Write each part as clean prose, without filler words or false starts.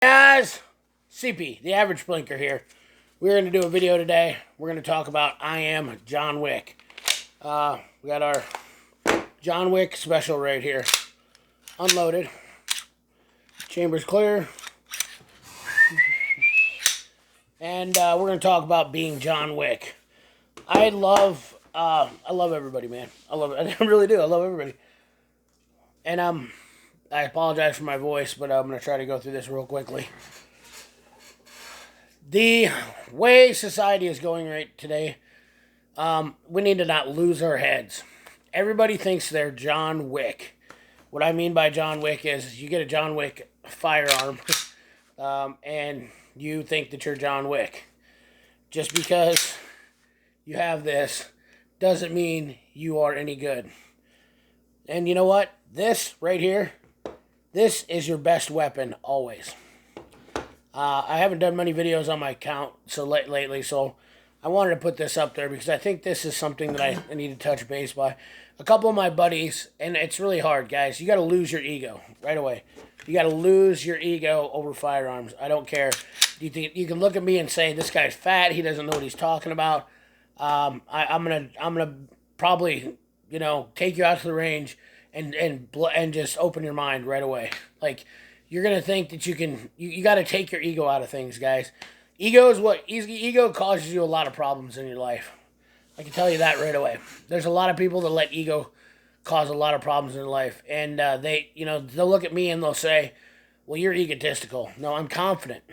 Guys, CP, the average blinker here. We're going to do a video today. We're going to talk about I am John Wick. We got our John Wick special right here. Unloaded. Chamber's clear. And we're going to talk about being John Wick. I love everybody, man. I really do. I love everybody. And I apologize for my voice, but I'm going to try to go through this real quickly. The way society is going right today, we need to not lose our heads. Everybody thinks they're John Wick. What I mean by John Wick is you get a John Wick firearm, and you think that you're John Wick. Just because you have this doesn't mean you are any good. And you know what? This right here, this is your best weapon always. I haven't done many videos on my account lately, so I wanted to put this up there because I think this is something that I need to touch base by. A couple of my buddies, and it's really hard, guys. You got to lose your ego right away. You got to lose your ego over firearms. I don't care. You can look at me and say this guy's fat. He doesn't know what he's talking about. I'm gonna probably take you out to the range and just open your mind right away. Like, you're gonna think that you got to take your ego out of things, guys. Ego causes you a lot of problems in your life. I can tell you that right away. There's a lot of people that let ego cause a lot of problems in their life, and they'll look at me and they'll say, "Well, you're egotistical." No, I'm confident.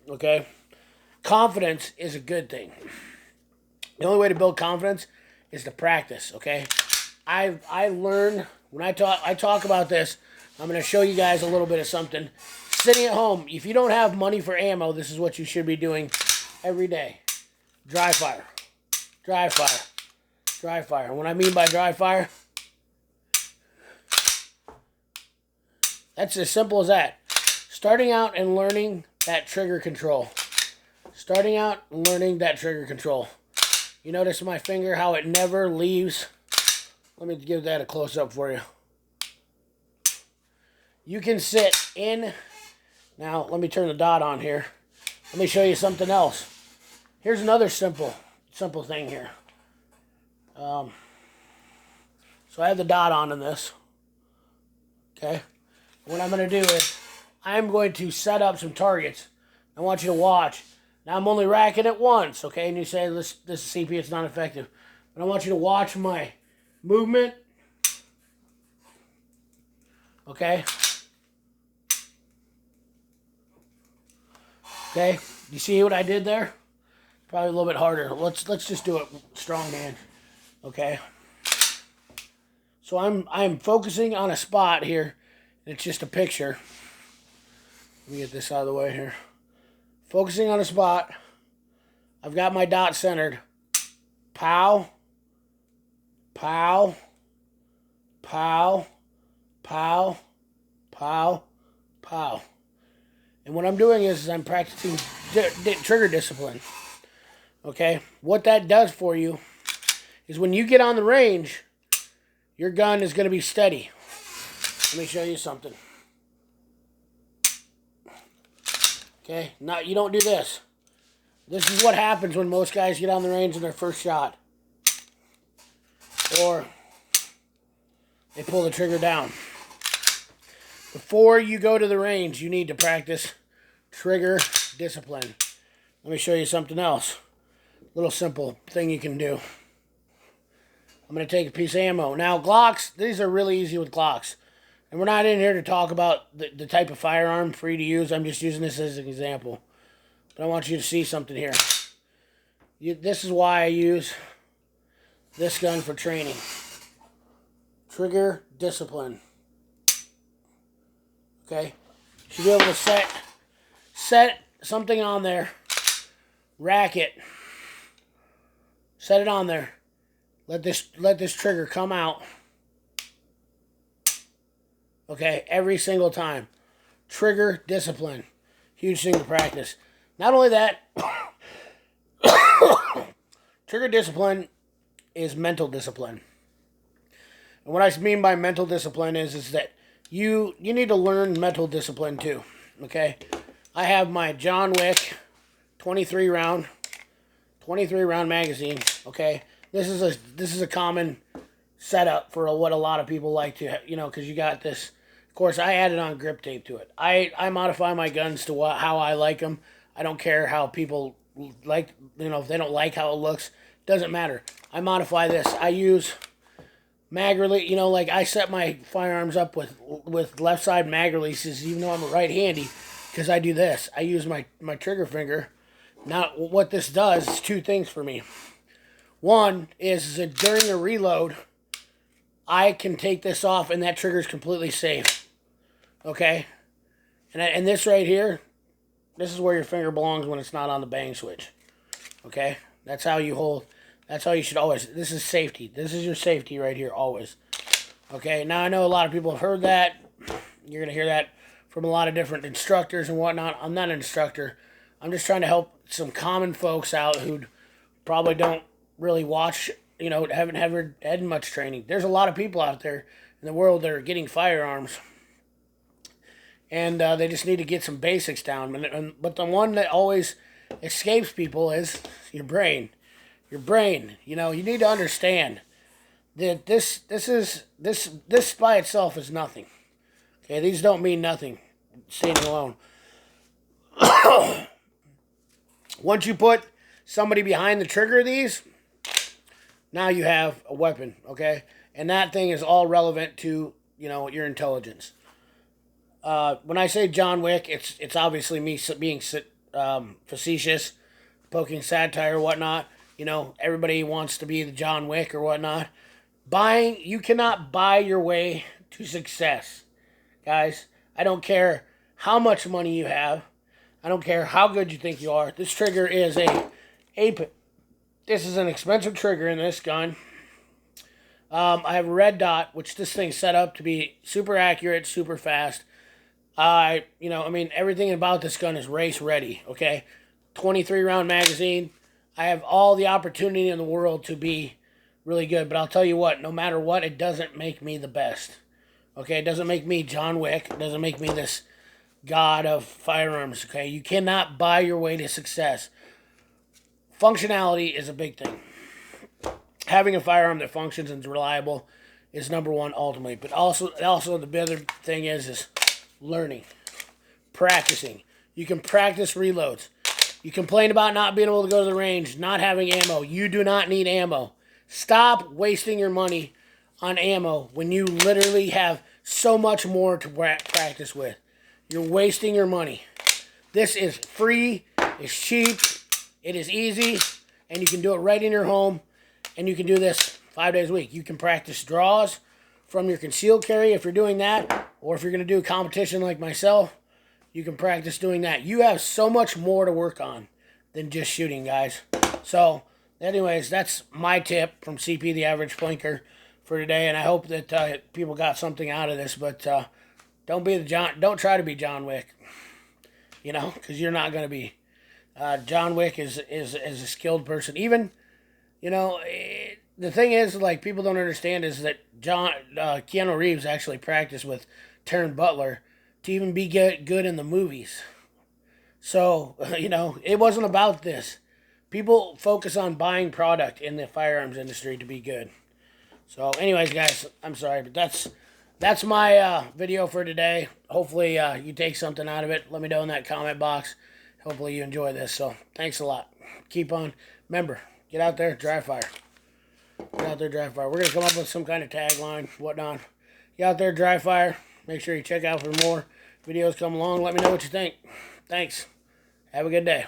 Okay, confidence is a good thing. The only way to build confidence is to practice. Okay, I learn when I talk about this. I'm going to show you guys a little bit of something. Sitting at home, if you don't have money for ammo, this is what you should be doing every day. Dry fire. Dry fire. Dry fire. What I mean by dry fire, that's as simple as that. Starting out and learning that trigger control. Starting out and learning that trigger control. You notice my finger, how it never leaves. Let me give that a close-up for you. You can sit in. Now, let me turn the dot on here. Let me show you something else. Here's another simple thing here. So I have the dot on in this. Okay. What I'm going to do is I'm going to set up some targets. I want you to watch. Now, I'm only racking it once, okay? And you say, this is CP, it's not effective. But I want you to watch my movement. Okay? Okay, you see what I did there? Probably a little bit harder. Let's just do it strong hand. Okay. So I'm focusing on a spot here. It's just a picture. Let me get this out of the way here. Focusing on a spot. I've got my dot centered. Pow. Pow. Pow. Pow. Pow. Pow. And what I'm doing is I'm practicing trigger discipline. Okay? What that does for you is when you get on the range, your gun is going to be steady. Let me show you something. Okay? Now, you don't do this. This is what happens when most guys get on the range in their first shot. Or they pull the trigger down. Before you go to the range, you need to practice trigger discipline. Let me show you something else. Little simple thing you can do. I'm going to take a piece of ammo. Now, Glocks, these are really easy with Glocks. And we're not in here to talk about the type of firearm free to use. I'm just using this as an example. But I want you to see something here. This is why I use this gun for training. Trigger discipline. Okay, you should be able to set something on there, rack it, set it on there, let this trigger come out. Okay, every single time. Trigger discipline, huge thing to practice. Not only that, trigger discipline is mental discipline. And what I mean by mental discipline is that you need to learn mental discipline too. Okay? I have my John Wick 23 round magazine. Okay, this is a common setup for what a lot of people like to, because you got this. Of course, I added on grip tape to it. I modify my guns to how I like them. I don't care how people like, if they don't like how it looks, doesn't matter. I modify this. I use mag release, like I set my firearms up with left side mag releases, even though I'm a right-handy, because I do this. I use my trigger finger. Now, what this does is two things for me. One is that during a reload, I can take this off and that trigger is completely safe. Okay? And this right here, this is where your finger belongs when it's not on the bang switch. Okay? That's how you hold. That's how you should always. This is safety. This is your safety right here, always. Okay? Now, I know a lot of people have heard that. You're going to hear that from a lot of different instructors and whatnot. I'm not an instructor. I'm just trying to help some common folks out who probably don't really watch, haven't ever had much training. There's a lot of people out there in the world that are getting firearms, and they just need to get some basics down. But the one that always escapes people is your brain. Your brain. You need to understand that this by itself is nothing. Okay, these don't mean nothing standing alone. Once you put somebody behind the trigger of these, now you have a weapon, okay? And that thing is all relevant to, your intelligence. When I say John Wick, it's obviously me being facetious, poking satire or whatnot. Everybody wants to be the John Wick or whatnot. You cannot buy your way to success, guys. I don't care how much money you have. I don't care how good you think you are. This trigger is this is an expensive trigger in this gun. I have a red dot, which this thing's set up to be super accurate, super fast. Everything about this gun is race ready, okay? 23 round magazine. I have all the opportunity in the world to be really good, but I'll tell you what, no matter what, it doesn't make me the best. Okay, it doesn't make me John Wick. It doesn't make me this god of firearms, okay? You cannot buy your way to success. Functionality is a big thing. Having a firearm that functions and is reliable is number one ultimately. But also the other thing is learning, practicing. You can practice reloads. You complain about not being able to go to the range, not having ammo. You do not need ammo. Stop wasting your money on ammo when you literally have so much more to practice with. You're wasting your money. This is free, it's cheap, it is easy, and you can do it right in your home, and you can do this 5 days a week. You can practice draws from your concealed carry if you're doing that, or if you're going to do a competition like myself, you can practice doing that. You have so much more to work on than just shooting, guys. So, anyways, that's my tip from CP, the Average Plinker, for today, and I hope that people got something out of this, but don't try to be John Wick, because you're not going to be. John Wick is a skilled person. Even, the thing is, like, people don't understand is that Keanu Reeves actually practiced with Taron Butler to even be good in the movies. So, it wasn't about this. People focus on buying product in the firearms industry to be good. So, anyways, guys, I'm sorry, but that's my video for today. Hopefully you take something out of it. Let me know in that comment box. Hopefully you enjoy this. So thanks a lot. Keep on. Remember, get out there, dry fire. Get out there, dry fire. We're going to come up with some kind of tagline, whatnot. Get out there, dry fire. Make sure you check out for more videos come along. Let me know what you think. Thanks. Have a good day.